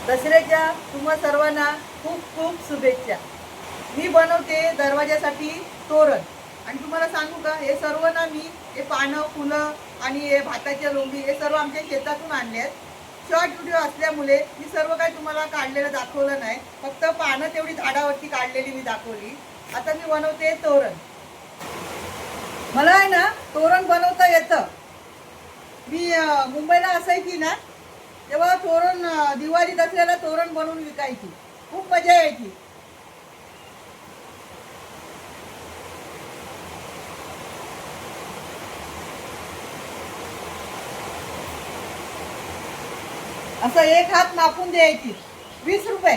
दसऱ्याच्या तुम्हा सर्वांना खूप खूप शुभेच्छा। मी बनवते दरवाजासाठी तोरण आणि तुम्हाला सांगू का, हे सर्व ना मी हे पानं फुलं आणि हे भाताच्या लोंबी हे सर्व आमच्या शेतातून आणले आहेत। शॉर्ट व्हिडिओ असल्यामुळे मी सर्व काही तुम्हाला काढलेलं दाखवलं नाही, फक्त पानं तेवढी झाडावरती काढलेली मी दाखवली। आता मी बनवते तोरण। मला आहे ना तोरण बनवता येतं। मी मुंबईला असायची ना तेव्हा तोरण दिवाळी दसऱ्याला तोरण बनवून विकायची, खूप मजा यायची। असं एक हात मापून द्यायची, 20 रुपये।